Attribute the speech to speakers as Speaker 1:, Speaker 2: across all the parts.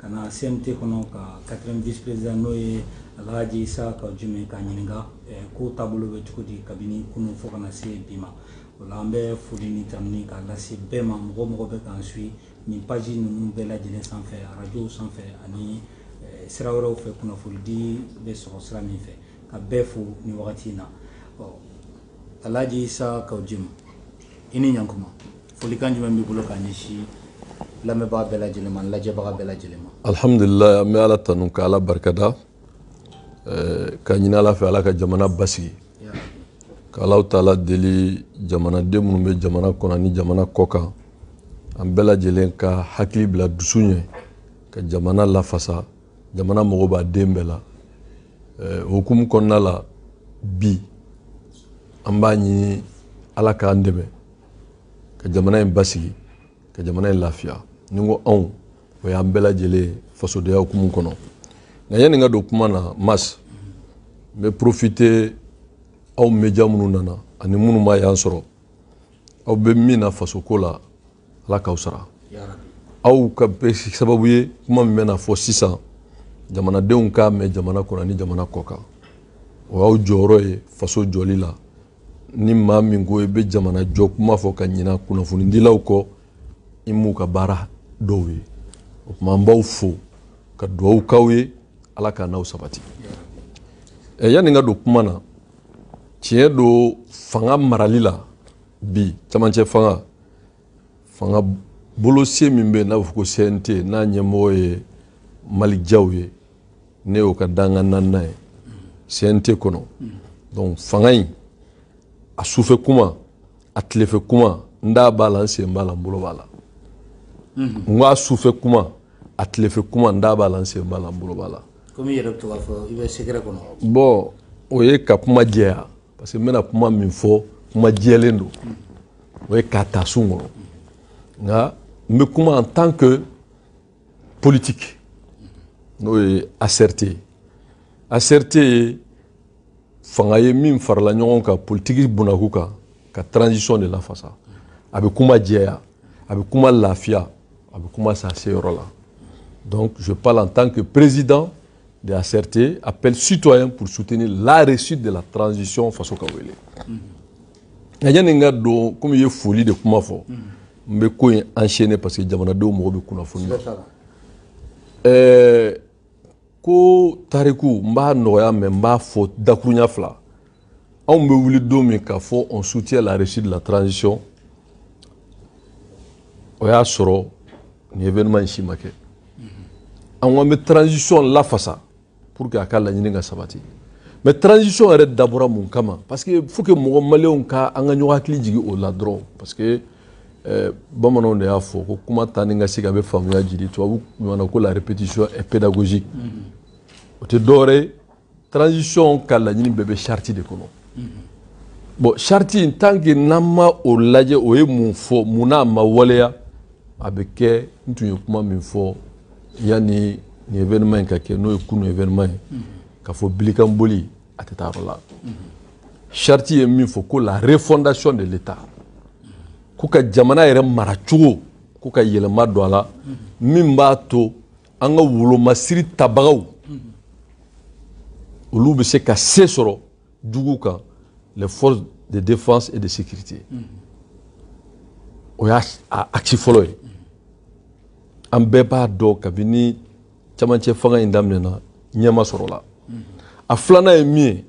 Speaker 1: kana CMT kono ka 4e vice-président no ye Alhaji Issa ka jume ka ɲininka ko taabolo bɛ cogo di kabini kunu fo kana se bi ma o la an bɛ foli ni tanuni k'a lase bɛɛ ma mɔgɔ mɔgɔ bɛ k'an suit nin page ninnu bɛɛ lajɛlen sanfɛ radio sanfɛ ani sira wɛrɛw fɛ kunnafonidi bɛ sɔrɔ sira min fɛ ka bɛɛ fo ni wagati in na Alhaji Issa ka jume i ni ɲankuma folikan jumɛn b'i bolo k'a ɲɛsin lamɛnbaga bɛɛ lajɛlen ma lajɛbaga bɛɛ lajɛlen ma.
Speaker 2: Alhamdulillah, an bɛ Ala tanu ka Ala barikada ka ɲini Ala fɛ Ala ka jamana basigi ka Alahu taala deli jamanaden minnu bɛ jamana kɔnɔ ni jamana kɔ kan an bɛɛ lajɛlen ka hakili bila dusu ɲɛ ka jamana lafasa jamana mago b'a den bɛɛ la hukumu kɔnɔna la bi an b'a ɲini Ala k'an dɛmɛ ka jamana in basigi ka jamana in lafiya ni ko anw o y'an bɛɛ lajɛlen fasodenya hukumu kɔnɔ nka yanni n ka don kuma na Mas n bɛ profiter aw média minnu nana ani minnu ma y'an sɔrɔ aw bɛ min na fasoko la Ala k'aw sara aw ka bɛ sababu ye kuma min bɛna fɔ sisan jamanadenw k'a mɛn jamana kɔnɔ ani jamana kɔ kan o y'aw jɔyɔrɔ ye faso jɔli la ni maa min ko i bɛ jamana jɔ kuma fɔ ka ɲina kunnafonidilaw kɔ i m'u ka baara dɔw ye o tuma an b'aw fo ka dugawu k'aw ye Ala ka n'aw sabati yanni n ka don kuma na tiɲɛ don fanga marali la bi camancɛ fanga bolosen min bɛ yen n'a bɛ fɔ ko CNT n'a ɲɛmɔgɔ ye Malick Diaw ye ne y'o ka dankan naaninan ye CNT kɔnɔ donc fanga in a sufɛ kuma a tilefɛ kuma n da b'a la n sen b'a la n bolo b'a la n ko a sufɛ kuma a tilefɛ kuma n da b'a la n sen b'a la n bolo b'a la.
Speaker 1: Komi i yɛrɛ bɛ to k'a fɔ i bɛ secret kɔnɔ.
Speaker 2: Bon o ye ka kuma jɛya parce que n bɛna kuma min fɔ kuma jɛlen don o ye k'a ta sun kɔrɔ nka n bɛ kuma en tant que politique n'o ye ACRT ye fanga ye min farala ɲɔgɔn kan politique bunakun kan ka transition de lafasa a bɛ kuma jɛya a bɛ kuma lafiya a bɛ kuma sa seyɔrɔ la donc je parle en tant que président de ACRT appel citoyen pour soutenir la réussite de la transition faso ka wele nka yanni n ka don komi i ye foli de kuma fɔ n bɛ ko in enchaîner parce que jamanadenw mago bɛ kunnafoni na ko tariku n b'a nɔgɔya mais n b'a fɔ dakuruɲa fila anw bɛ wuli don min k'a fɔ on soutient la réussite de la transition o y'a sɔrɔ ni événement in si ma kɛ an ko an bɛ transition lafasa pour que a ka laɲini ka sabati mais transition yɛrɛ dabɔra mun kama parce que faut que mɔgɔ maliyɛnw ka an ka ɲɔgɔn hakili jigin o la dɔrɔn parce que bamananw de y'a fɔ ko kuma taa ni ka se a bɛ faamuya jidi tubabu ɲɔgɔnna ko la répétition est pédagogique o tɛ dɔwɛrɛ ye transition ka laɲini bɛɛ bɛ charte de kɔnɔ bon charte in tant que n'an ma o lajɛ o ye mun fɔ mun n'a ma waleya a bɛ kɛ n tun ye kuma min fɔ yanni ni événement in ka kɛ n'o ye kunu événement ye k'a fɔ bilikanboli a tɛ taa yɔrɔ la charte ye min fɔ ko la refondation de l'État ko ka jamana yɛrɛ mara cogo ko ka yɛlɛma don a la min b'a to an ka wolomasiri tabagaw olu bɛ se ka se sɔrɔ jugu kan les forces de défense et de sécurité o y'a axe fɔlɔ ye an bɛɛ b'a dɔn kabini camancɛ fanga in daminɛna ɲɛma sɔrɔla a filanan ye min ye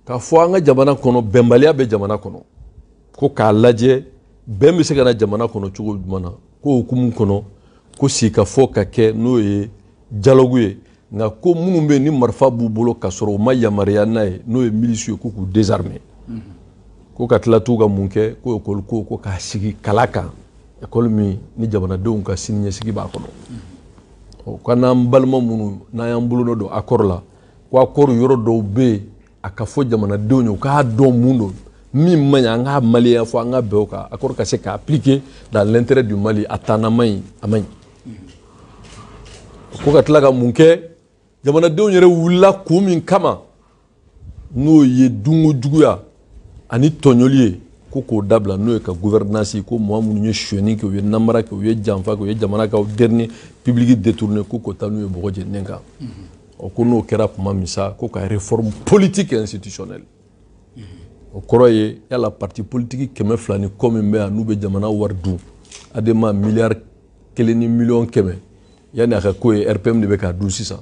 Speaker 2: k'a fɔ an ka jamana kɔnɔ bɛnbaliya bɛ jamana kɔnɔ ko k'a lajɛ bɛn bɛ se ka na jamana kɔnɔ cogo jumɛn na ko hukumu kɔnɔ ko sigikafɔ ka kɛ n'o ye dialogue ye nka ko minnu bɛ yen ni marifa b'u bolo ka sɔrɔ u ma yamaruya n'a ye n'o ye milice ye ko k'u désarmer ko ka tila t'u ka mun kɛ ko école ko k'a sigi kala kan école min ni jamanadenw ka siniɲɛsigi b'a kɔnɔ o ka n'an balima minnu n'an y'an bolonɔ don accord la ko accord yɔrɔ dɔw bɛ yen a ka fɔ jamanadenw ye u k'a dɔn mun don min man ɲi an k'a maliyɛn fɔ an ka bɛn o kan accord ka se ka appliquer dans l'intérêt du Mali a tanna man ɲi a man ɲi ko ka tila ka mun kɛ jamanadenw yɛrɛ wulila kun min kama n'o ye dunko juguya ani tɔɲɔli ye k'o dabila n'o ye ka gouvernance ko mɔgɔ minnu ye suyɛni kɛ u ye namara kɛ u ye janfa kɛ u ye jamana ka dernier public détourné k'o taa n'u ye bɔgɔ jeninen kan ko n'o kɛra tuma min sa ko ka réforme politique et institutionnelle o kɔrɔ ye yala parti politique 200 ni kɔ min bɛ yan n'u bɛ jamana wari dun adama miliyari 1 ni miliyɔn 100 yanni a ka ko ye RPM de bɛ k'a dun sisan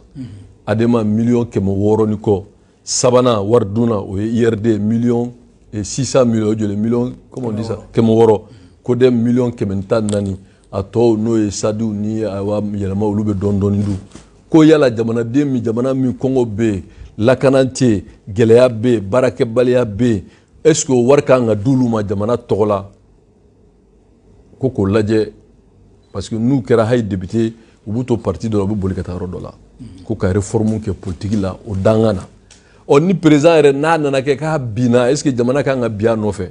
Speaker 2: adama miliyɔn 600 ni kɔ sabanan wari dunna o ye IRD miliyɔn 600 millions de millions comment on dit ça kemoro ko dem millions kementa nani a tɔw n'o ye sadiw ni awa yɛlɛma olu bɛ dɔɔni du ko yala jamana den mi jamana min kɔngɔ bɛ lakana tɛ gɛlɛya bɛ baarakɛbaliya bɛ est-ce que o wari kan ka d'olu ma jamana tɔgɔ la ko k'o lajɛ parce que n'u kɛra hayi député u b'u to parti dɔ la u bɛ boli ka taa yɔrɔ dɔ la ko ka réforme kɛ politique la o dangan na ni président yɛrɛ n'a nana kɛ k'a binna est-ce que jamana kan ka bin a nɔfɛ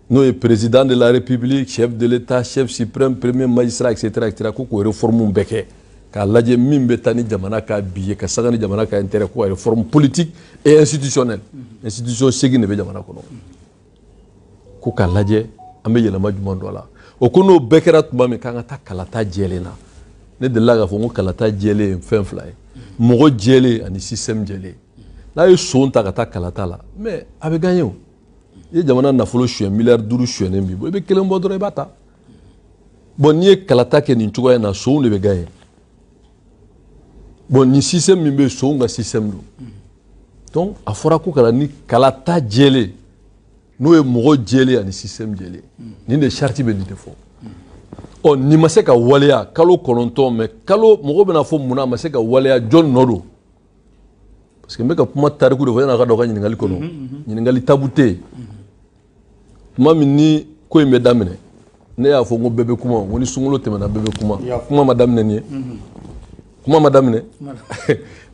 Speaker 2: n'o ye président de la république chef de l'état chef suprême premier magistrat etc ko k'o réforme bɛɛ kɛ k'a lajɛ min bɛ taa ni jamana ka bi ye ka saga ni jamana ka intérêt ko réforme politique et institutionnelle institution 8 de bɛ jamana kɔnɔ ko k'a lajɛ an bɛ yɛlɛma jumɛn dɔ la o ko n'o bɛɛ kɛra tuma min k'an ka taa kalata jɛlen na ne delila k'a fɔ ko kalata jɛlen ye fɛn fila ye mɔgɔ jɛlen ani système jɛlen n'a ye son ta ka taa kalata la mais a bɛ gagné o i ye jamana nafolo suyɛn miliyari 5 suyɛnnen b'i bolo i bɛ 1 bɔ dɔrɔn i b'a ta bon n'i ye kalata kɛ nin cogoya in na sonw de bɛ gagné bon nin système min bɛ yen sonw ka système don donc a fɔra ko kana ni kalata jɛlen n'o ye mɔgɔ jɛlen ani système jɛlen nin de charte bɛ nin de fɔ nin ma se ka waleya kalo 9 mais kalo mɔgɔ bɛna fɔ mun na a ma se ka waleya jɔn nɔ don parce que n bɛ ka kuma tariku de fɔ yan'a ka don a ka ɲininkali kɔnɔ ɲininkali tabu tɛ yen tuma min ni ko in bɛ daminɛ ne y'a fɔ n ko bɛɛ bɛ kuma n ko ni sunkalo tɛmɛna bɛɛ bɛ kuma kuma ma daminɛ nin ye kuma ma daminɛ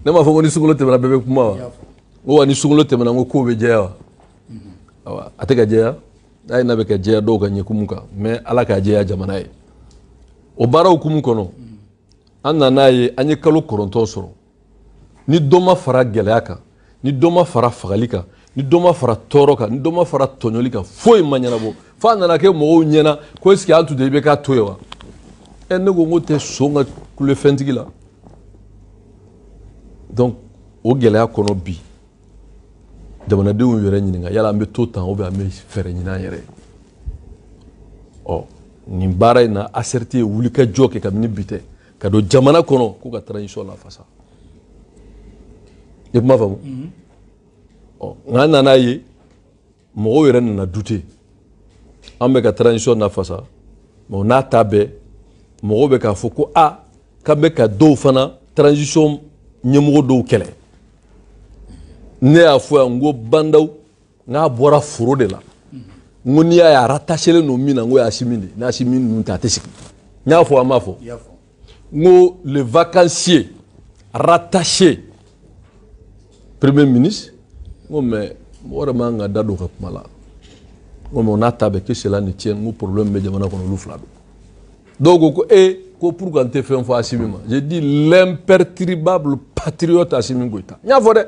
Speaker 2: ne m'a fɔ ko ni sunkalo tɛmɛna bɛɛ bɛ kuma wa n ko wa ni sunkalo tɛmɛna n ko kow bɛ jɛya wa a tɛ ka jɛya a ye n'a bɛ ka jɛya dɔw ka ɲɛkumu kan mais ala k'a jɛya jamana ye o baara hukumu kɔnɔ an nan'a ye an ye kalo 9 sɔrɔ ni dɔ ma fara gɛlɛya kan ni dɔ ma fara fagali kan ni dɔ ma fara tɔɔrɔ kan ni dɔ ma fara tɔɲɔli kan foyi ma ɲɛnabɔ f'a nana kɛ mɔgɔw ɲɛna ko est-ce que an tun tɛ i bɛ k'a to ye wa ne ko n ko tɛ son ka kule fɛntigi la donc o gɛlɛya kɔnɔ bi jamanadenw yɛrɛ ɲininka yala an bɛ to tan ou bien an bɛ fɛɛrɛ ɲini an yɛrɛ nin baara in na ACRT ye wulikajɔ kɛ kabini bi tɛ ka don jamana kɔnɔ ko ka transition lafasa i kuma faamu nka an nan'a ye mɔgɔw yɛrɛ nana douter an bɛ ka transition lafasa mais n'a ta bɛɛ mɔgɔw bɛ k'a fɔ ko k'an bɛ ka dɔw fana transition ɲɛmɔgɔ dɔw kɛlɛ ne y'a fɔ yan n ko bandaw n'a bɔra foro de la n ko n'i y'a ye a rattachelen don min na n ko Asimi de ni Asimi ninnu tɛ a tɛ sigi n y'a fɔ an m'a fɔ n ko le vacancier rattaché premier ministre n ko mais mɔgɔ yɛrɛ man ka da don o ka kuma la n ko mais o n'a ta bɛɛ que cela ne tienne n ko problème bɛ jamana kɔnɔ olu fila don dɔw ko ko ko pourquoi n tɛ fɛn fɔ Asimi ma j'ai dit l'imperturbable patriote Asimi Goïta n y'a fɔ dɛ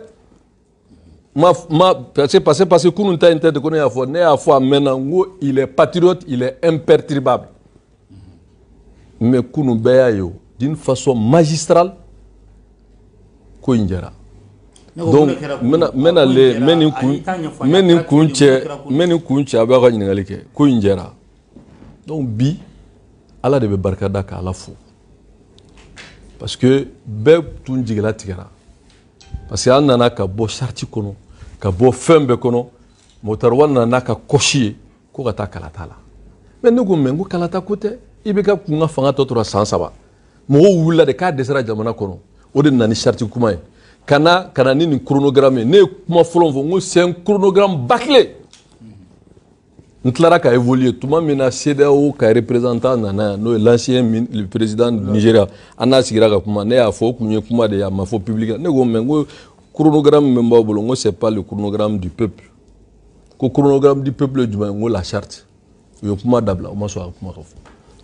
Speaker 2: parce que kunun ta in tɛ ko ne y'a fɔ a mɛnna n ko il est patriote il est imperturbable mais kunun bɛɛ y'a ye o d'une façon magistrale ko in jɛra donc n bɛ nin kun cɛ a b'a ka ɲininkali kɛ ko in jɛra donc bi ala de bɛ barika da k'ala fo parce que bɛɛ tun jigila tigɛra parce que an nana ka bɔ charte kɔnɔ ka bɔ fɛn bɛɛ kɔnɔ mɔtariwa nana ka kɔsi ye ko ka taa kalata la mais ne ko mais n ko kalata ko tɛ i bɛ ka kun ka fanga tɔ tora san 3 mɔgɔw wulila de k'a dɛsɛra jamana kɔnɔ o de nana ni charte kuma ye ka na ni nin chronogramme ye ne ye kuma fɔlɔ fɔ n ko c'est un chronogramme bâclé n tilara ka évoluer tuma min na CEDEAO ka représentant nana n'o ye l'ancien le président du Nigeria an n'a sigira ka kuma ne y'a fɔ o kun ye kuma de ye a ma fɔ public la ne ko mais n ko chronogramme min b'aw bolo n ko c'est pas le chronogramme du peuple ko chronogramme du peuple ye jumɛn ye n ko la charte u ye kuma dabila u ma sɔn a ka kuma ka fɔ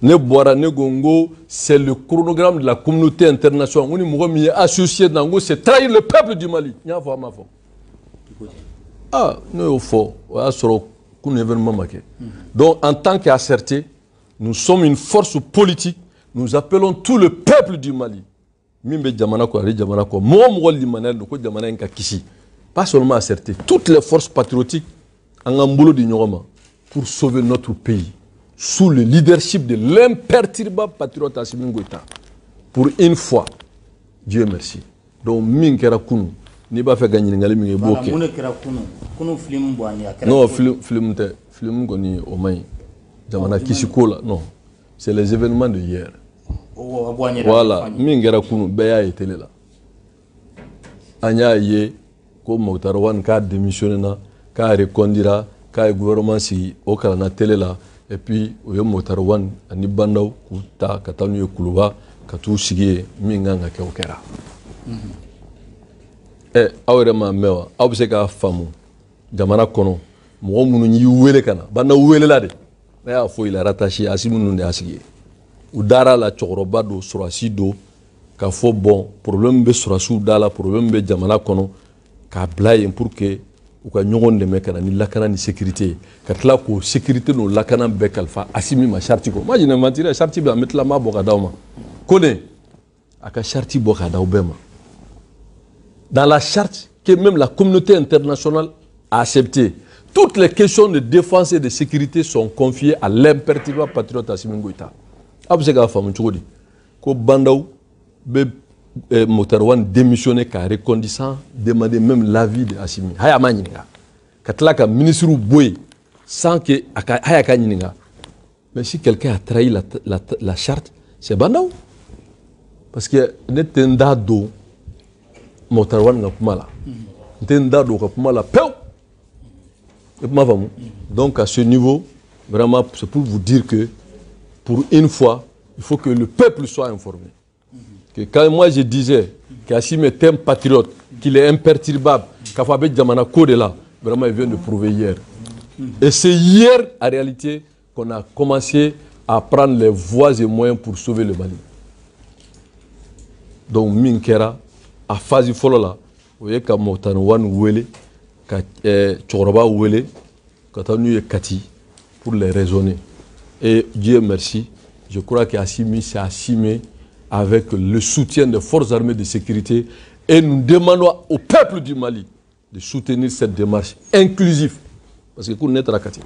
Speaker 2: ne bɔra ne ko n ko c'est le chronogramme de la communauté internationale n ko ni mɔgɔ min ye associé na n ko c'est trahir le peuple du Mali n y'a fɔ a ma fɔ ne y'o fɔ o y'a sɔrɔ qu'un événement marqué. Donc, en tant qu'asserté, nous sommes une force politique. Nous appelons tout le peuple du Mali. Pas seulement asserté, toutes les forces patriotiques pour sauver notre pays sous le leadership de l'imperturbable patriote Assimi Goïta. Pour une fois, Dieu merci. Donc, Minkera Kunu, ni ba fait gagner ngali mi boké. Non, film goni au mai. Jamana Kisikola, non. C'est les événements de hier. Voilà, Minkera Kunu, Beya était là. Anya ye, ko Mokhtar Wane ka démissionné na, ka recondira, ka gouvernement si au na télé là. Et puis, au Mokhtar Wane, ani bandaw kuta katanu ye kuluba, katu sigi minganga ke okera. Awre ma mewa, aw se ka famu jamana kono, mo munu yi wele kana, banda wele la de. Ya fo il a rattaché Assimi nu de asigi. U dara la chokroba do surasi do ka fo bon problème be surasu dala problème be jamana kono ka blaye pour que u ka ɲɔgɔn dɛmɛ kana ni lakana ni sécurité ka tila ko sécurité no lakana bɛɛ kalifa Assimi ma charte ko ma jina mentira charte bɛ an bɛ tila ma bɔ ka d'aw ma Kone a ka charte bɔ ka d'aw bɛɛ ma dans la charte que même la communauté internationale a accepté toutes les questions de défense et de sécurité sont confiées à l'imperturbable patriote Assimi Goïta a bɛ se k'a faamu cogo di ko bandaw bɛ Mokhtar Wane démissionné car reconduisant demander même l'avis de Assimi. Haya ma ɲininka. Ka tila ka ministre boye sans que haya ka ɲininka. Mais si quelqu'un a trahi la charte, c'est bandaw. Parce que ne tɛ n da don Mokhtar Wane ka kuma la. N tɛ n da don ka kuma la pewu. E kuma faamu. Donc à ce niveau, vraiment c'est pour vous dire que pour une fois, il faut que le peuple soit informé. Que quand moi je disais qu'Assimi est un patriote, qu'il est imperturbable, qu'Afabé Djamana Kode là, vraiment il vient de prouver hier. Et c'est hier, en réalité, qu'on a commencé à prendre les voies et moyens pour sauver le Mali. Donc, Minkera, à phase follow là, vous voyez, quand Mokhtar Wane Wele, quand Tchoroba Wele, quand on est Kati, pour les raisonner. Et Dieu merci, je crois qu'Assimi s'est assumé avec le soutien des forces armées de sécurité et nous demandons au peuple du Mali de soutenir cette démarche inclusive. Parce que nous sommes à Kati.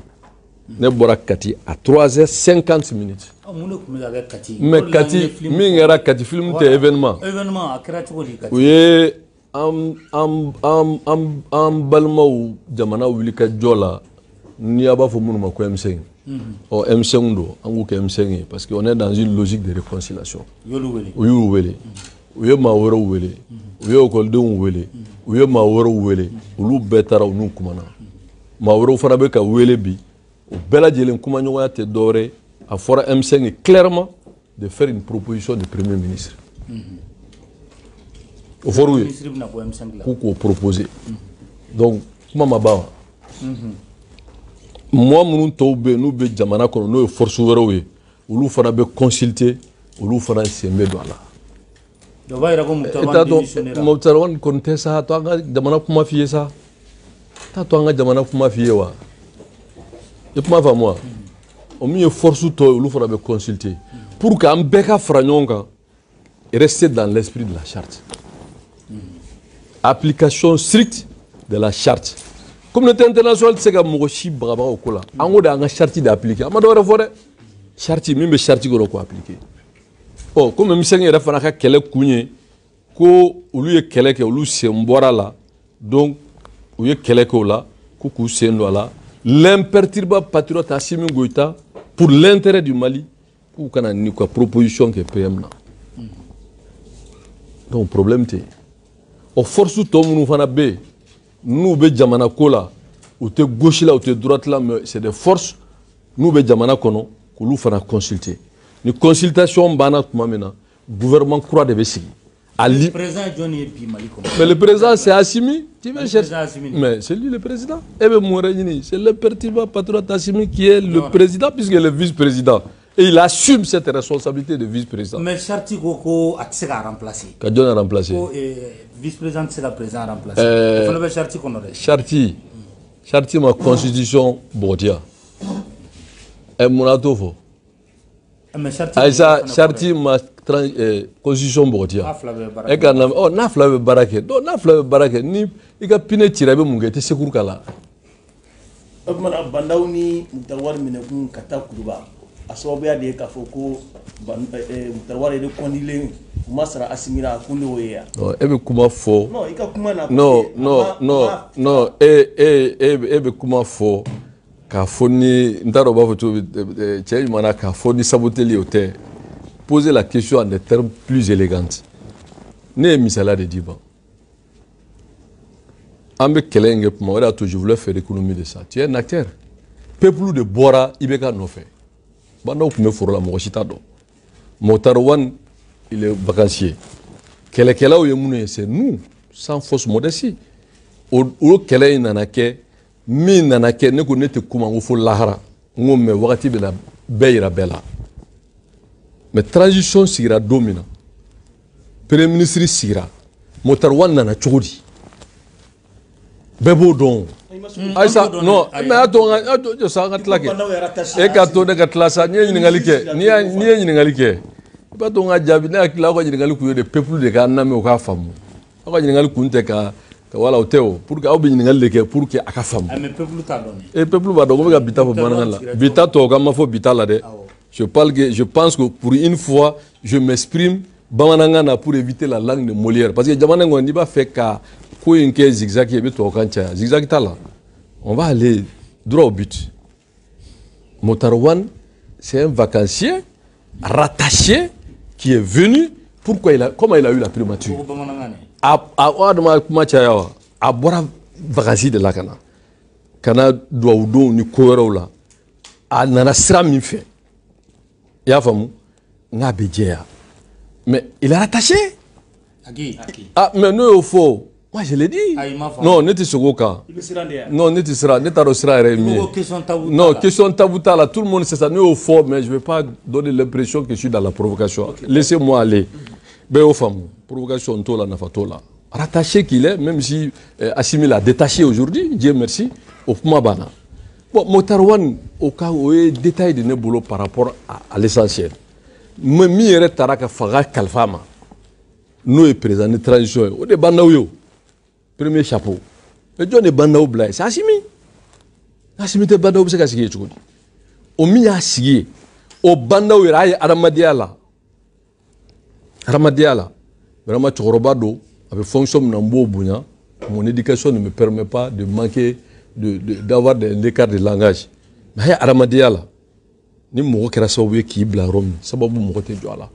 Speaker 2: Nous sommes à Kati à 3h50. Mais Kati, nous sommes Kati, film de événement. Oui, en Balma ou Jamana ou Lika Djola, n'y a pas de M5. Oh, M5 do, on est M5 parce qu'on est dans une logique de réconciliation. Oui, oui, Maoro Wele, oui, Okoldon Wele, oui, Maoro Wele, Ulu Betara ou Nukumana. Maoro Farabeka Wele Bi, au Bella Djelen Kumanyoa te doré, à Fora M5 clairement de faire une proposition du Premier ministre. Au Fora oui, pour proposer. Donc, comment ma moi, nous be jamana kono no force wérowe ulu fana be consulter ulu fana sembe do ala do bayra ko Mokhtar Wane konte sa to anga jamana kuma fiye sa ta to anga jamana kuma fiye wa e kuma fa moi o mi force to ulu fana be consulter pour que am beka franyonga rester dans l'esprit de la charte application stricte de la charte. Communauté internationale, c'est que Mogoshi Braba au Kola. En gros, dans la charte d'appliquer. Amadou Fore, charte, même charte qu'on doit appliquer. Oh, comme même si on a fait quelques cougnés, ko ulu ye kɛlɛ kɛ ulu sen bɔra la donc u ye kɛlɛ kɛ o la ko k'u sen don a la l'imperturbable patriote Assimi Goïta pour l'intérêt du Mali k'u kana ni ka proposition kɛ PM na donc problème tɛ o force tɔ minnu fana bɛ yen n'u bɛ jamana ko la u tɛ gauche la u tɛ droite la mais c'est des forces n'u bɛ jamana kɔnɔ k'olu fana consulter ni consultation banna tuma min na gouvernement kura de bɛ sigi.
Speaker 1: Le président John Yepi Mali.
Speaker 2: Mais le président c'est Assimi. Mais c'est lui le président. C'est l'imperturbable patriote Assimi qui est le président puisqu'il est le vice-président. Et il assume cette responsabilité de vice-président.
Speaker 1: Mais Charti Koko a remplacé.
Speaker 2: Kadjon a remplacé.
Speaker 1: Vice-président c'est le président a remplacé. Il faut le Charti qu'on aurait.
Speaker 2: Charti. charte ma constitution bodia e munato fo aisa charte ma constitution bodia e kana oh na flabe barake do na flabe barake ni ika pine tirabe mungete sekur kala
Speaker 3: Abman bandaw ni mutawar minakun kata kuruba asababu ya de kafoko mutawar de kondile masara asimira kundo ya
Speaker 2: no ebe kuma fo
Speaker 3: no ika kuma na
Speaker 2: no ebe kuma fo ka foni ndaro ba foto che mana ka foni saboteli hotel poser la question en des termes plus élégants ne misala de diba ambe kelenge pour moi je voulais faire l'économie de ça tu es un acteur peuple de bora ibeka no fait banda okume foro la mo chita do Motarwan il est vacancier kelekela o yemune c'est nous sans fausse modestie o kele nanake mi nanake ne ko nete kuma ngo fo lahara ngo me wakati bela beira bela mais transition sigira domina premier ministre sigira Motarwan nana chodi bebo don aisa no mais ato sa ngatlake e ka to de gatlasa ni ngalike ni ngalike ba to nga jabi na kila ko ngali ku de peuple de ka na me o ka famu ko ngali ku nte ka wala oteo pour que obi ngali ke pour que aka famu
Speaker 1: mais peuple ta donné
Speaker 2: et peuple ba do ko ga bita fo banana la bita to ga ma fo bita la de je pense que pour une fois je m'exprime bamananga na pour éviter la langue de Molière parce que jamana ngondi ba fait ka ko inke zigzag et to kancha zigzag tala on va aller droit au but Motarwan c'est un vacancier rattaché qui est venu comment il a eu la primature a bora vacances de la kana douaudon ni koyrola a nana sira min fait ya famu nga bejeya mais il est rattaché ah mais non au faux moi je l'ai dit non n'était sogoka non n'était sera n'était rosera non question tabou là tout le monde sait ça nous au faux mais je vais pas donner l'impression que je suis dans la provocation laissez-moi aller ben aux femmes provocation tola nafatola rattaché qu'il est même si Assimi l'a détaché aujourd'hui Dieu merci au Mabana bon Motarwan au cas où il détail de nebolo par rapport à l'essentiel me mi taraka faga kalfama nous est présent de transition au de bandawo premier chapeau le John est bandawo blay c'est Assimi te bandawo c'est kasigi chukudi o mi ya sigi o bandawo iraye aramadiala vraiment Tchorobado avec fonction nambo bunya mon éducation ne me permet pas de manquer d'avoir l'écart de langage mais aramadiala ni mo kera sababu ki bla rom sababu mo te joala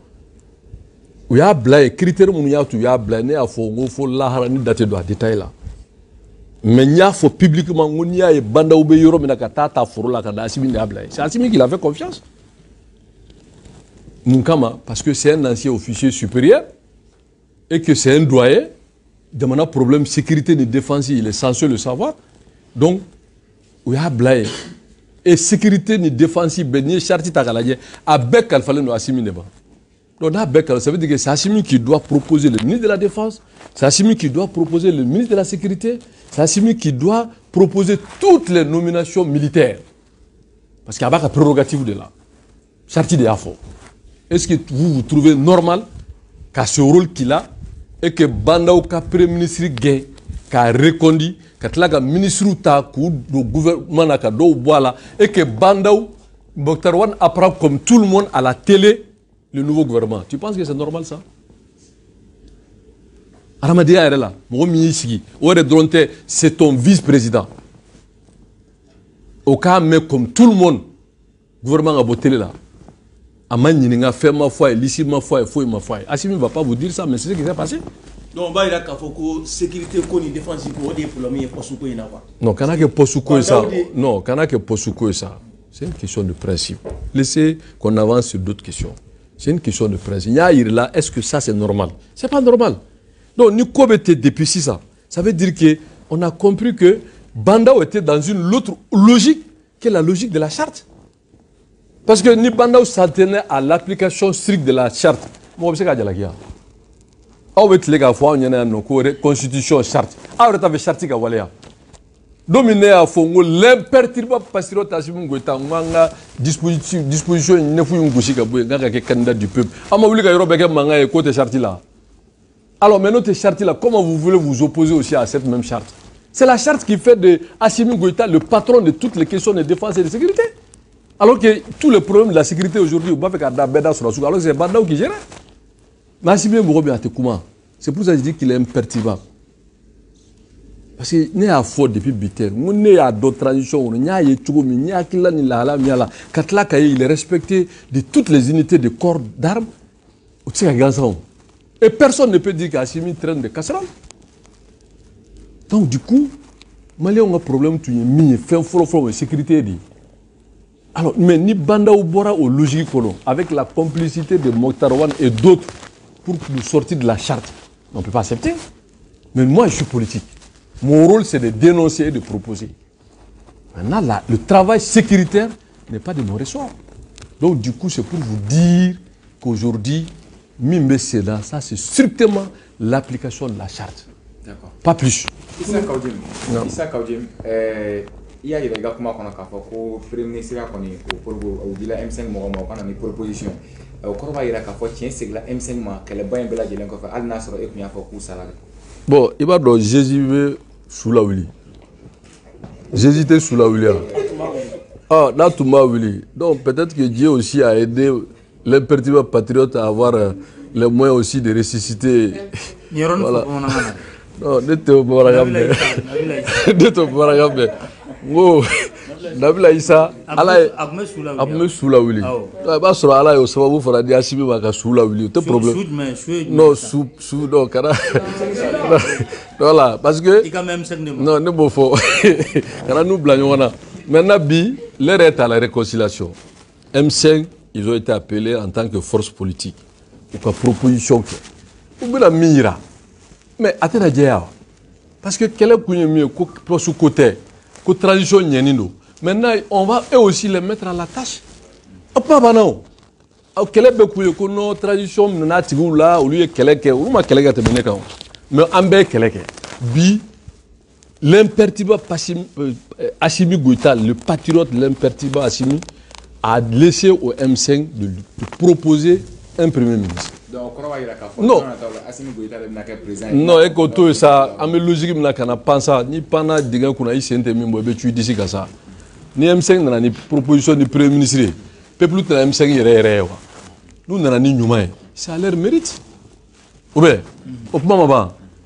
Speaker 2: o ya bla critère mun ya tu ya bla ne afo ngo fo lahara ni date do détail là mais nya fo publiquement ngoni ya e banda ube yoro mina ka tata foro la ka da Assimi ne bla c'est Assimi qui avait confiance Nunkama parce que c'est un ancien officier supérieur et que c'est un doyen demandant problème sécurité de défense il est censé le savoir donc o ya bla et sécurité ni défensive ben charti takalaje avec Alpha no Assimi neba donc ça veut dire que c'est Assimi qui doit proposer le ministre de la défense c'est Assimi qui doit proposer le ministre de la sécurité c'est Assimi qui doit proposer toutes les nominations militaires parce qu'il y a pas de prérogative de là charti de afo est-ce que vous trouvez normal qu'à ce rôle qu'il a et que Bandao ka premier ministre gain qu'a reconduit qu'atlaga ministre ta ku do gouvernement ka do boala et que Bandao Motarwan apprend comme tout le monde à la télé le nouveau gouvernement. Tu penses que c'est normal ça? Aramadia est là. C'est ton vice-président. Au cas mais comme tout le monde, le gouvernement a voté là. Amani n'a fait ma foi, l'ici ma foi, il faut ma foi. Assimi ne va pas vous dire ça, mais c'est ce qui s'est passé.
Speaker 3: Non, bah il a qu'à sécurité qu'on défensive pour aider pour le meilleur posuko ina quoi.
Speaker 2: Non, quand on a que posuko ça. Non, quand on a que posuko ça. C'est une question de principe. Laissez qu'on avance sur d'autres questions. C'est une question de principe. Là, est-ce que ça c'est normal? C'est pas normal. Donc, nous était depuis ça. Ça veut dire que on a compris que Bandao était dans une autre logique que la logique de la charte. Parce que ni Bandao s'attenait à l'application stricte de la charte. Moi, je sais qu'il y a la constitution charte. Ah, on avait charte qui a Dominé à Fongo, l'imperturbable patriote Assimi Goïta, manga disposition nefu yungushi kaboué, ganga ke candidat du peuple. Amaouli ka yoro beke manga et côté charte là. Alors maintenant cette charte là, comment vous voulez vous opposer aussi à cette même charte? C'est la charte qui fait de Assimi Goïta le patron de toutes les questions de défense et de sécurité. Alors que tous les problèmes de la sécurité aujourd'hui, on va faire Beda sur la soupe. Alors que c'est Bada qui gère. Mais Assimi Goïta, c'est pour ça que je dis qu'il est imperturbable. Parce que nous avons fort depuis Biter, nous avons d'autres traditions, nous avons il est respecté de toutes les unités de corps d'armes. Et personne ne peut dire qu'Assimi traîne de casseroles. Donc du coup, Mali a un problème de sécurité. Alors, mais ni Banda ou Bora au logique avec la complicité de Mokhtar et d'autres pour nous sortir de la charte. On ne peut pas accepter. Mais moi, je suis politique. Mon rôle, c'est de dénoncer et de proposer. Maintenant, le travail sécuritaire n'est pas de mon ressort. Donc, du coup, c'est pour vous dire qu'aujourd'hui, Mimbe Seda, ça, c'est strictement l'application de la charte.
Speaker 4: D'accord.
Speaker 2: Pas plus.
Speaker 4: Issa Kaudim, il y a des gars qui ont fait le ministre de la M5 une proposition. Au Corba, il y a c'est la M5 que le bain de la Gélène fait Al Nasr et puis il y a fait salarié.
Speaker 2: Bon, il va donc Jésus sous la Willy. J'hésitais sous la Willy. Ah, là, tout m'a Willy. Donc, peut-être que Dieu aussi a aidé l'imperturbable patriote à avoir les moyens aussi de ressusciter. Voilà. Non, n'était pas la Wow, Nabila Issa, Abme Soula Willy. Bah, sur Allah, au savoir, vous ferez des Assimi Maka Soula Willy. T'es problème. Non, sous, non, cara. Voilà, parce que. Non, ne me faut. Car nous blâmons. Maintenant, Bi, l'heure est à la réconciliation. M5, ils ont été appelés en tant que force politique. Ou quoi, proposition. Ou bien la Mira. Mais, attendez, parce que quel est le mieux pour ce côté? Que tradition nyenino. Maintenant, on va eux aussi les mettre à la tâche. Pas banal. Quelle est la tradition là où lui quelle est ou ma quelle est mais ambe quelle est bi l'imperturbable Assimi Goïta, le patriote l'imperturbable Assimi a laissé au M5 de proposer un premier ministre. Non, non, écoute, ça, à mes logiques, je ne pense pas, ni pendant des gens qui ont essayé de me tuer d'ici comme ça. Ni M5 n'a ni proposition du Premier ministre. Peuple de M5 est réel. Nous n'avons ni humain. Ça a l'air mérite. Ou bien,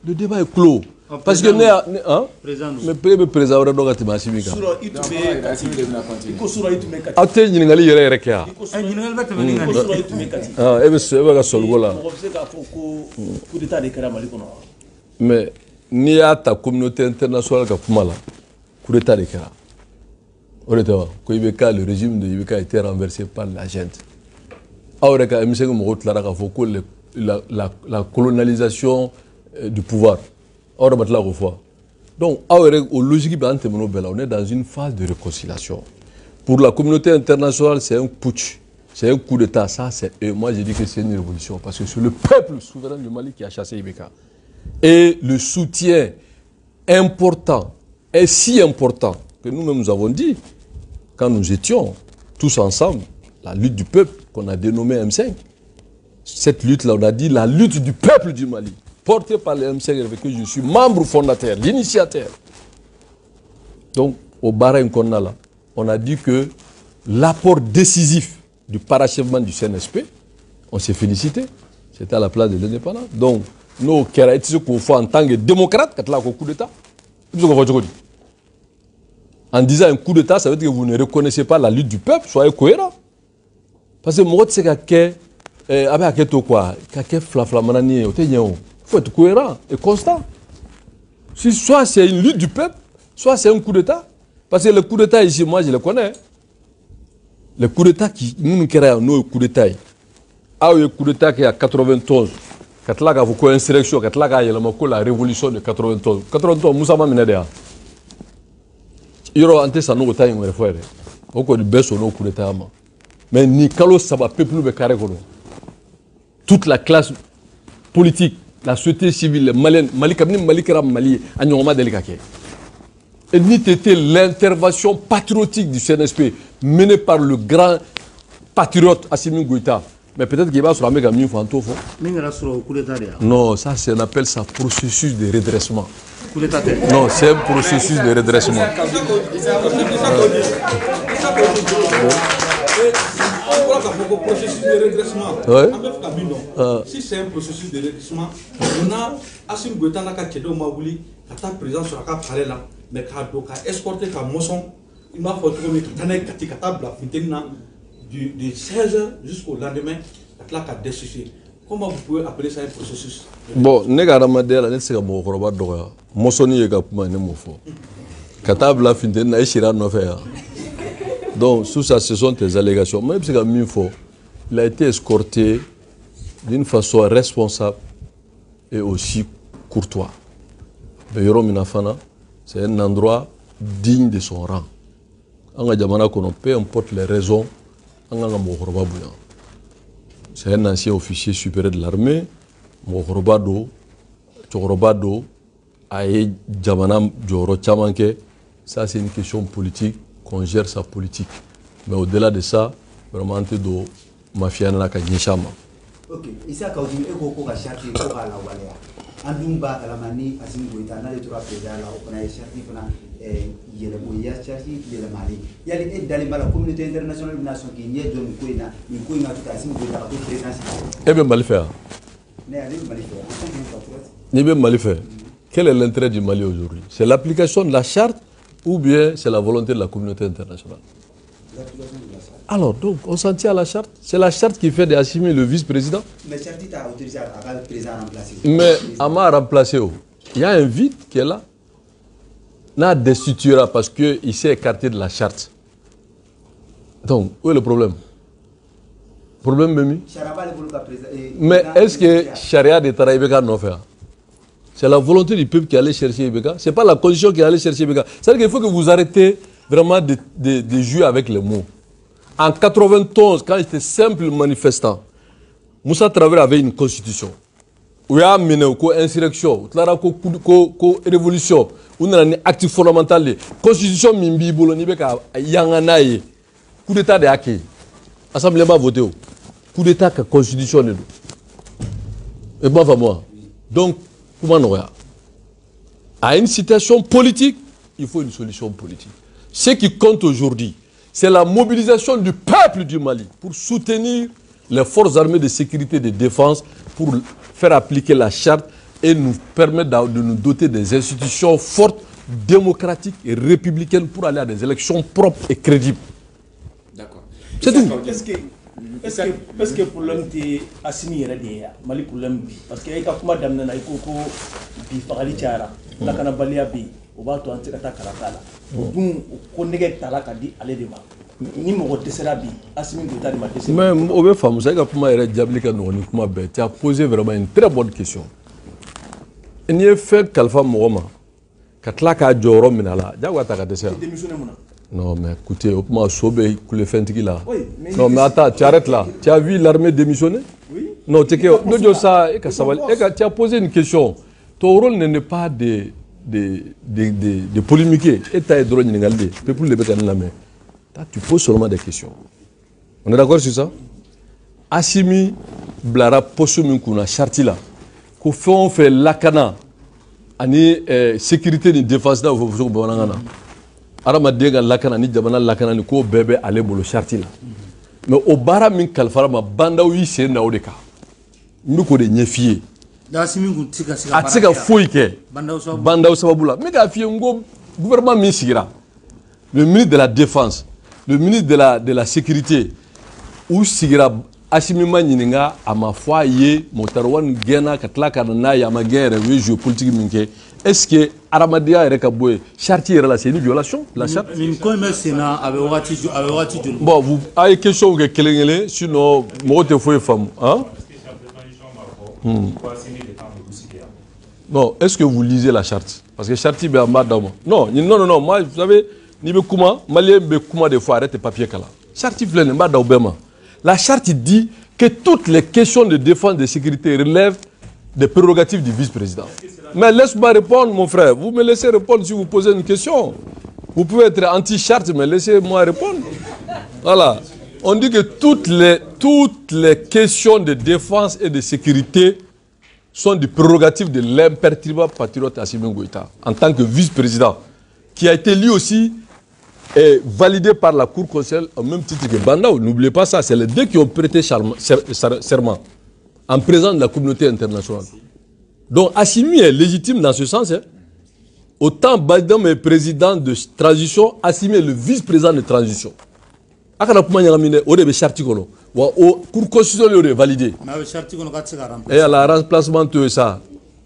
Speaker 2: le débat est clos. Parce que nous avons le président de la République. Mais il y a ta communauté internationale qui a fait coup d'état de Kera. Le régime de Ibeka a été renversé par la gente. La colonialisation du pouvoir. Donc, au logique, on est dans une phase de réconciliation. Pour la communauté internationale, c'est un putsch, c'est un coup d'État. Ça, moi, je dis que c'est une révolution parce que c'est le peuple souverain du Mali qui a chassé Ibeka. Et le soutien important est si important que nous-mêmes nous avons dit, quand nous étions tous ensemble, la lutte du peuple qu'on a dénommée M5. Cette lutte-là, on a dit la lutte du peuple du Mali. Porté par le M5 avec que je suis membre fondateur, l'initiateur. Donc, au Bahreïn qu'on a là, on a dit que l'apport décisif du parachèvement du CNSP, on s'est félicité, c'était à la place de l'indépendance. Donc, nous, qu'on fait en tant que démocrate, quand là, un coup d'État, en disant un coup d'État, ça veut dire que vous ne reconnaissez pas la lutte du peuple, soyez cohérent. Parce que moi, c'est que il faut être cohérent et constant. Soit c'est une lutte du peuple, soit c'est un coup d'État. Parce que le coup d'État ici, moi je le connais. Le coup d'État qui nous créons, nous, le coup d'État. Le coup d'État qui est à 91. Quand là, il y a une insurrection, quand là, il y a la révolution de 91. 91, Moussa Mamina. Il y a un test à nous, il y a un frère. Il y a un baisse au coup d'État. Mais ni Kalo Saba, peuple nous carré. Toute la classe politique, la société civile, Mali, Mali, Mali, Mali, Mali, et n'eût été l'intervention patriotique du CNSP menée par le grand patriote Assimi Goïta. Mais peut-être qu'il va se ramener comme une fantôme. Non, ça, on appelle ça processus de redressement. Non, c'est un processus de redressement.
Speaker 5: Processus de redressement. Si c'est un processus de redressement, on a Assimi Goïta n'a qu'à Kédo Maouli, à ta présence sur la carte là, mais qu'à escorter qu'à Mosson, il m'a fait trouver qu'il y a une table de 16h jusqu'au lendemain, là qu'à décider. Comment vous pouvez appeler ça un processus?
Speaker 2: Bon, nous avons dit que nous avons dit que Mossoni est capable de faire. Katab la fin de l'année, donc, sous ça, ce sont tes allégations. Même si il a été escorté d'une façon responsable et aussi courtois. C'est un endroit digne de son rang. Peu importe les raisons, c'est un ancien officier supérieur de l'armée, Mokhorobado, Tchorobado, Aye Djamana Djoro Tchamanke. Ça, c'est une question politique, qu'on gère sa politique. Mais au-delà de ça, vraiment, on de mafia na kanyeshama.
Speaker 6: Ok, ici à Kaudou, et qu'on a cherché pour la Walea. Andumba, la manie, Assimi Goïta, n'a les trois présidents là, on a cherché pour y a le Boya, cherché, il y a le Mali. Il y a les aides dans la communauté internationale de nations qui n'y est de Moukoina, Moukoina, Assimi Goïta, pour présidence.
Speaker 2: Eh bien, Malifère. Ni bien Malifère. Quel est l'intérêt du Mali aujourd'hui? C'est l'application de la charte ou bien c'est la volonté de la communauté internationale? Alors, donc, on s'en tient à la charte. C'est la charte qui fait d'Assimi le vice-président. Mais la charte a autorisé à le président remplacer. Mais Ama a remplacé. Il y a un vide qui est là. N'a destituera parce qu'il s'est écarté de la charte. Donc, où est le problème? Problème, Mimi? Mais est-ce que Charia de Taraïbeka n'a fait? C'est la volonté du peuple qui allait chercher Ibeka. Ce n'est pas la condition qui allait chercher Ibeka. C'est-à-dire qu'il faut que vous arrêtez vraiment de jouer avec les mots. En 91, quand j'étais simple manifestant, Moussa Traoré avait une constitution. Où il y a une insurrection, une révolution, un acte fondamental. La constitution Mimbi Bolonibeka Yanganaye. Coup d'état de Haki. Assemblée va voter. Coup d'état que la constitution. Et bon, moi. Donc, comment on a? À une situation politique, il faut une solution politique. Ce qui compte aujourd'hui, c'est la mobilisation du peuple du Mali pour soutenir les forces armées de sécurité et de défense, pour faire appliquer la charte et nous permettre de nous doter des institutions fortes, démocratiques et républicaines pour aller à des élections propres et crédibles. D'accord. C'est tout.
Speaker 3: Est-ce que le problème est Assimi Mali problème parce que il y a kuma damna na ikoko bi fagali tiara la kana balia bi o ba to antika ta kala dum ko nege tala ka di ale de ba ni mo tesera bi Assimi Goïta de ma tesera.
Speaker 2: Mais au be famu ça ka kuma ere jabli ka no ni kuma be tu as posé vraiment une très bonne question. Ni e fait Kalfa Mogoma ka tla ka joro minala jagwa ta ka tesera. Non, mais écoutez, au Sobé, là. Oui, non, mais attends, tu arrêtes là. Tu as vu l'armée démissionner? Oui. Non, tu as posé une question. Ton rôle n'est pas de polémiquer. Et tu as droit de regarder. Tu poses seulement des questions. On est d'accord sur ça? Assimi, Blara, Possoum, Kuna, Chartila, qu'on fait l'akana, ani sécurité de défense, là, vous Aramadega lakana ni jamana lakana ni ko bébé ale bolo charti la mais au bara min kalfara ma banda wi se na odeka ndiko de nyefie
Speaker 1: Assimi ku
Speaker 2: tika foike banda sababula mais ga fie ngo gouvernement min sigira le ministre de la défense le ministre de la sécurité ou sigira Assimi Maninga à ma foi ye motarwan gena katlaka na ya ma guerre géopolitique minke. Est-ce que Aramadia et Rekaboué, Chartier, c'est une violation la charte? Bon, vous avez quelque chose que Kelengele, sinon, moi, je suis femme. Non, est-ce que vous lisez la charte? Parce que Chartier, ben, madame. Non, moi, vous savez, ni be kuma, malien be kuma des fois, arrête papier kala. Chartier, flène, madame. La charte dit que toutes les questions de défense et de sécurité relèvent des prérogatives du vice-président. Mais laisse-moi répondre, mon frère. Vous me laissez répondre si vous posez une question. Vous pouvez être anti-charte, mais laissez-moi répondre. Voilà. On dit que toutes les questions de défense et de sécurité sont des prérogatives de l'imperturbable patriote Assimi Goïta, en tant que vice-président, qui a été lui aussi validé par la Cour constitutionnelle au même titre que Bandao. N'oubliez pas ça, c'est les deux qui ont prêté serment en présence de la communauté internationale. Donc Assimi est légitime dans ce sens. Hein. Autant Bandam est président de transition, Assimi est le vice-président de transition. Cour constitutionnelle est validé. Et à la remplacement de ça,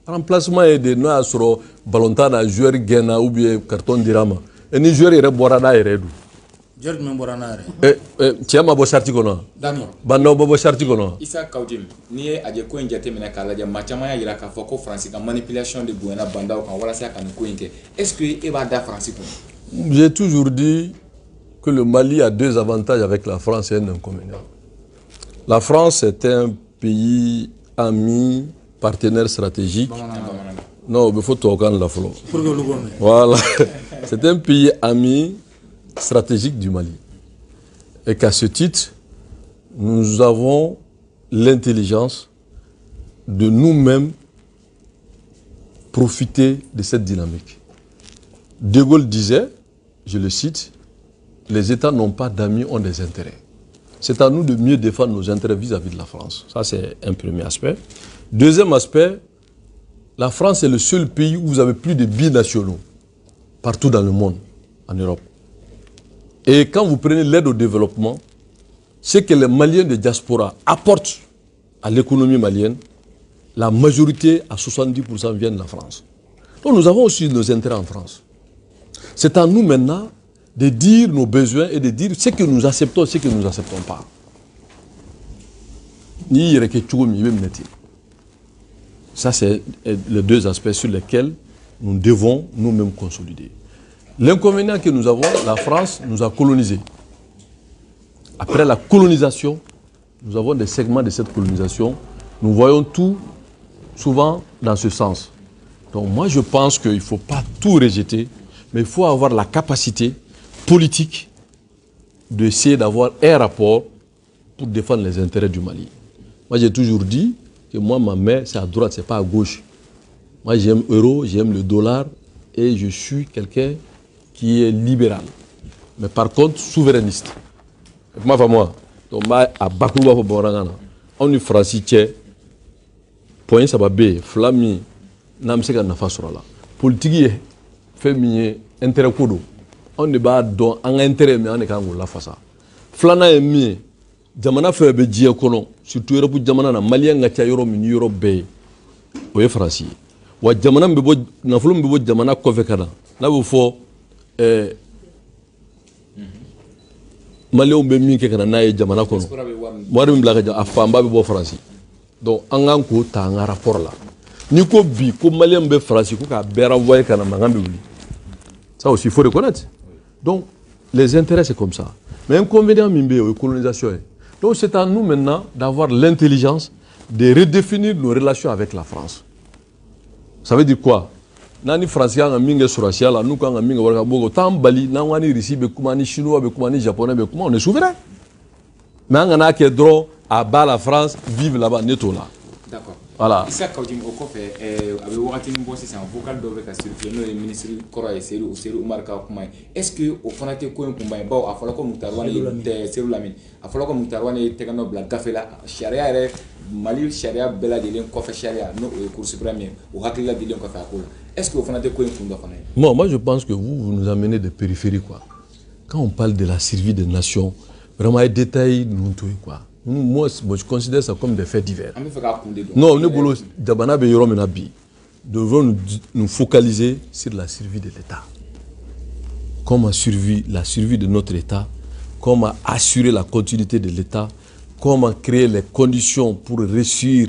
Speaker 2: remplacement est de nous sur ballontan joueur Gena ou bien carton dirama. Et ni joueur est borana et redu.
Speaker 1: Joueur même borana.
Speaker 2: Tiens ma bo charti kono.
Speaker 4: D'accord.
Speaker 2: Bando bo charti kono.
Speaker 4: Issa Kaudim, ni aje ko njate mena kala ja machama ya yira ka foko France ka manipulation de Bouena Bandao kan wala sa kan ko inke. Est-ce que e va da France ko?
Speaker 2: J'ai toujours dit que le Mali a deux avantages avec la France et un inconvénient. La France est un pays ami, partenaire stratégique. Non, il faut tout la flot. Voilà. C'est un pays ami stratégique du Mali. Et qu'à ce titre, nous avons l'intelligence de nous-mêmes profiter de cette dynamique. De Gaulle disait, je le cite, les États n'ont pas d'amis, ont des intérêts. C'est à nous de mieux défendre nos intérêts vis-à-vis de la France. Ça, c'est un premier aspect. Deuxième aspect, la France est le seul pays où vous avez plus de binationaux partout dans le monde, en Europe. Et quand vous prenez l'aide au développement, ce que les Maliens de diaspora apportent à l'économie malienne, la majorité, à 70%, viennent de la France. Donc nous avons aussi nos intérêts en France. C'est à nous maintenant de dire nos besoins et de dire ce que nous acceptons, ce que nous n'acceptons pas. Ça, c'est les deux aspects sur lesquels nous devons nous-mêmes consolider. L'inconvénient que nous avons, la France nous a colonisés. Après la colonisation, nous avons des segments de cette colonisation. Nous voyons tout souvent dans ce sens. Donc moi, je pense qu'il ne faut pas tout rejeter, mais il faut avoir la capacité politique d'essayer d'avoir un rapport pour défendre les intérêts du Mali. Moi, j'ai toujours dit que moi, ma main, c'est à droite, c'est pas à gauche. Moi, j'aime l'euro, j'aime le dollar et je suis quelqu'un qui est libéral. Mais par contre, souverainiste. Moi, donc, moi, à Bakouba, on est français, point ça va bien, flammi, n'amseka na fasura la. Politique, fait mieux, intérêt kodo. On ne bat dans un intérêt, mais on est quand même la face. Flana est mieux. Jamana fait be djie kono, surtout Europe jamana na Malien ngatia Europe ni Europe be. Oye français. Wa jamana mbebo na fulum mbebo jamana ko fekana. Na bo fo Malien be mi ke kana na jamana kono. Wari mbla ka afamba be bo français. Donc angan ko ta nga rapport là. Ni ko bi ko Malien be français ko ka bera voyer kana mangambi wuli. Ça aussi il faut reconnaître. Donc les intérêts c'est comme ça. Mais inconvénient mimbe la colonisation. Donc c'est à nous maintenant d'avoir l'intelligence de redéfinir nos relations avec la France. Ça veut dire quoi? Nani français nga minga surasia la nous nga minga wala bogo tambali na wani Russie be kuma ni chinois be kuma ni japonais be kuma on est souverain. Mais on a que droit à bas la France vivre là-bas neto là.
Speaker 4: D'accord.
Speaker 2: Voilà.
Speaker 4: Issa Kaudim au cofé avec wakati ni bosi c'est un vocal dobe ka circuler no ministre Kora et Seru Umar Ka kuma. Est-ce que au fonate ko kumba ba afala ko mutarwani de Seru Lamine. Afala ko mutarwani tegano bla gafela sharia re Mali sharia bela de len cofé sharia no cour suprême au hakila de len cofé akola. Est-ce que au fonate ko kumba fana?
Speaker 2: Moi je pense que vous nous amenez des périphéries quoi. Quand on parle de la survie des nations, vraiment les détails nous tout quoi. Moi, je considère ça comme des faits divers. Non, nous devons nous focaliser sur la survie de l'État. Comment la survie de notre État, comment assurer la continuité de l'État, comment créer les conditions pour réussir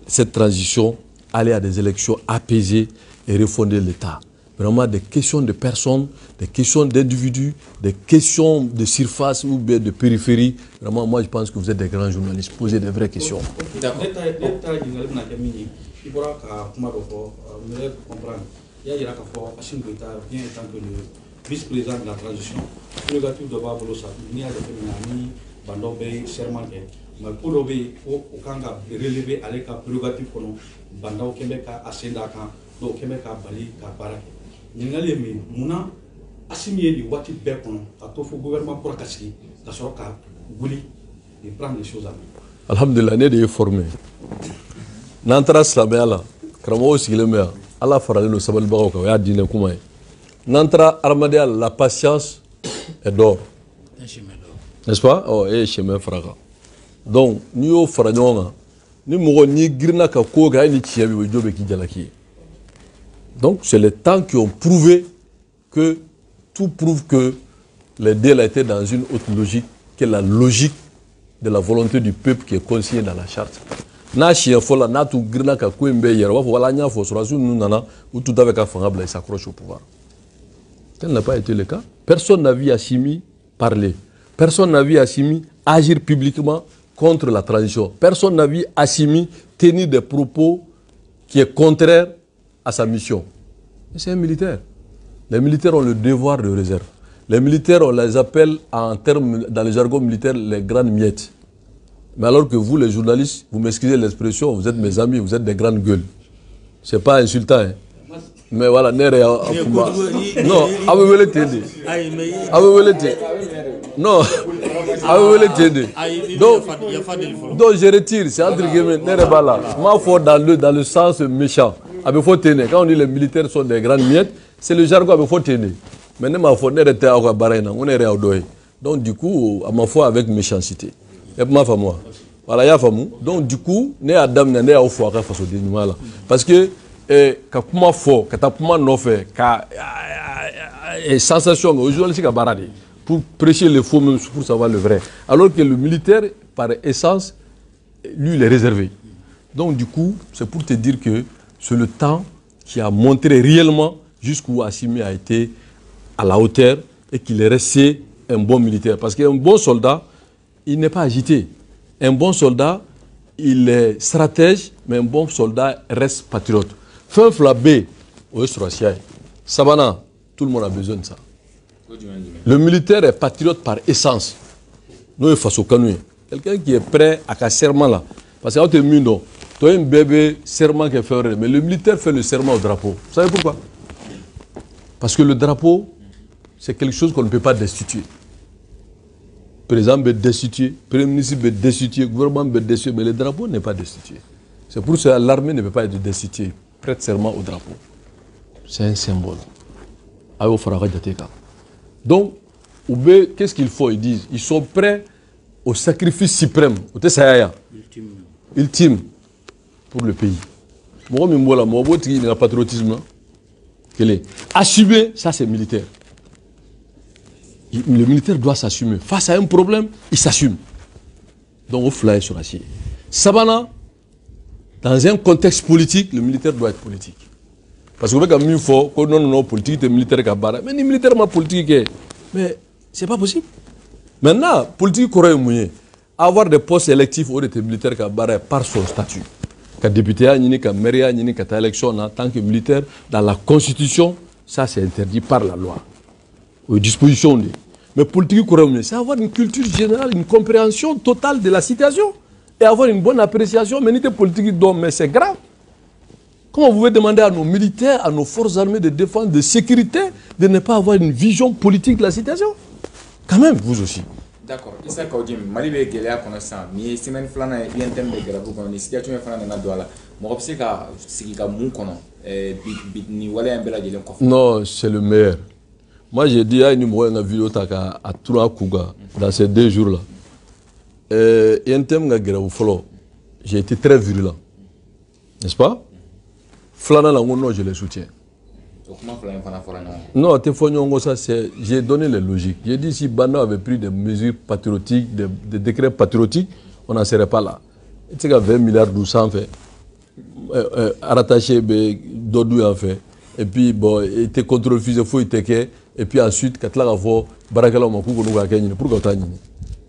Speaker 2: cette transition, aller à des élections apaisées et refonder l'État. vraiment des questions de personnes, des questions d'individus, des questions de surface ou bien de périphérie. Vraiment, moi, je pense que vous êtes des grands journalistes. Posez des vraies questions.
Speaker 5: D'accord. Il y a bien étant que le vice-président de la transition, prérogative de Babolo Sapini a déterminé Bandobe serment, mais pour lever au Kanga relever avec la prérogative que nous Bandao Kemeka Asendaka, donc Kemeka Bali Kabara. Ningali mi Muna assimilé du Wati Bekon, à tout le gouvernement pour Kassi, Kasoka, Gouli, et prendre les choses à nous.
Speaker 2: Alhamdulillah, nous sommes formés. N'entra Slamela, Kramo Silemea. Allah farale no sabal bagaw ka ya dine kuma n'entra armadea la patience est d'or, n'est-ce pas? Oh, et chemin fraga. Donc ni yo faranyonga ni mogo ni girna ka ko ga ni tiabi wo jobe ki jalaki. Donc c'est les temps qui ont prouvé que tout prouve que les DEL a été dans une autre logique que la logique de la volonté du peuple qui est consignée dans la charte. Na chien fola na tu grina ka kwembe yera wa wala nya fo sura nous nana ou tout avec un fangable il s'accroche au pouvoir. Tel n'a pas été le cas. Personne n'a vu Assimi parler. Personne n'a vu Assimi agir publiquement contre la transition. Personne n'a vu Assimi tenir des propos qui est contraire à sa mission. C'est un militaire. Les militaires ont le devoir de réserve. Les militaires, on les appelle en termes, dans le jargon militaire, les grandes miettes. Mais alors que vous, les journalistes, vous m'excusez l'expression, vous êtes mes amis, vous êtes des grandes gueules. Ce n'est pas insultant. Hein. Mais voilà, non, donc je retire, c'est entre guillemets, ma foi dans le sens méchant. Quand on dit les militaires sont des grandes miettes, c'est le jargon qu'il faut tenir. Maintenant, ma foi, donc du coup, à ma foi avec méchanceté. Voilà, il y a famille. Donc du coup, ne Adam ne a offert face au dénouement. Parce que quand comment fort, quand comment non fait, quand sensation aujourd'hui c'est barade pour prêcher le faux même pour savoir le vrai. Alors que le militaire par essence, lui il est réservé. Donc du coup, c'est pour te dire que c'est le temps qui a montré réellement jusqu'où Assimi a été à la hauteur et qu'il est resté un bon militaire. Parce qu'un bon soldat, il n'est pas agité. Un bon soldat, il est stratège, mais un bon soldat reste patriote. Fin flabé, Sabana, tout le monde a besoin de ça. Le militaire est patriote par essence. Nous, face au canou. Quelqu'un qui est prêt à faire serment là. Parce que quand tu es minon, tu as un bébé serment qui est fait, mais le militaire fait le serment au drapeau. Vous savez pourquoi? Parce que le drapeau, c'est quelque chose qu'on ne peut pas destituer. Le président peut destituer, le premier ministre peut destituer, le gouvernement peut destituer, mais le drapeau n'est pas destitué. C'est pour ça que l'armée ne peut pas être destituée. Prête serment au drapeau. C'est un symbole. Donc, qu'est-ce qu'il faut? Ils disent, ils sont prêts au sacrifice suprême, ultime pour le pays. Le patriotisme, assumer, ça c'est militaire. Le militaire doit s'assumer. Face à un problème, il s'assume. Donc, on fly sur la chier. Sabana, dans un contexte politique, le militaire doit être politique. Parce que vous avez fort, que non, politique, c'est militaire qui a barré. Mais les militaires, ma politique, mais c'est pas possible. Maintenant, politique, avoir des postes électifs au des militaires qui a barré par son statut. Qu'un député, qu'un maire, qu'un élection, en tant que militaire, dans la Constitution, ça c'est interdit par la loi. Aux dispositions. Mais politique, c'est avoir une culture générale, une compréhension totale de la situation et avoir une bonne appréciation. Mais pas politique, mais c'est grave. Comment vous pouvez demander à nos militaires, à nos forces armées de défense, de sécurité, de ne pas avoir une vision politique de la situation? Quand même, vous aussi.
Speaker 4: D'accord. Issa Kaoudim, Mali be gɛlɛya kɔnɔ sisan ni ye semaine filanan ye INTM bɛ grève kɔnɔ ni situation fana nana don a la mɔgɔ bɛ se ka sigi ka mun kɔnɔ ni waleya in bɛɛ lajɛlen kɔfɛ. Non, c'est le meilleur. Moi j'ai dit à une vidéo à Toura Kouga dans ces 2 jours là. INTM ga grève folo. J'ai été très virulent. N'est-ce pas? Flana la non, je les soutiens. Non, j'ai donné les logiques. J'ai dit si Banda avait pris des mesures patriotiques, des décrets patriotiques, on n'en serait pas là. Tu sais qu'à 20 milliards d'où ça en fait. Rattaché, Dodou en fait.
Speaker 2: et puis bon, il était contrôle physique, il était et puis ensuite, quand la fois, Barakala m'a dit pourquoi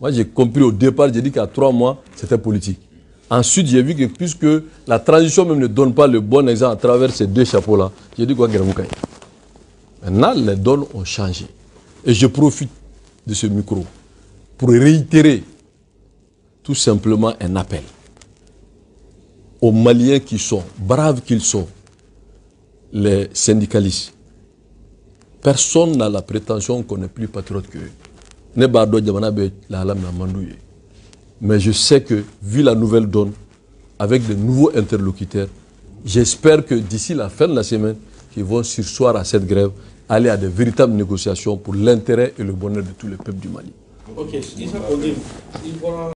Speaker 2: moi j'ai compris au départ, j'ai dit qu'à 3 mois, c'était politique. Ensuite, j'ai vu que puisque la transition même ne donne pas le bon exemple à travers ces 2 chapeaux-là, j'ai dit quoi, Guéramoukaï. Maintenant, les donnes ont changé. Et je profite de ce micro pour réitérer tout simplement un appel aux Maliens qui sont, braves qu'ils sont, les syndicalistes. Personne n'a la prétention qu'on est plus patriote qu'eux. Mais je sais que, vu la nouvelle donne, avec de nouveaux interlocuteurs, j'espère que d'ici la fin de la semaine, qu'ils vont surseoir à cette grève, aller à de véritables négociations pour l'intérêt et le bonheur de tous les peuples du Mali.
Speaker 5: Ok,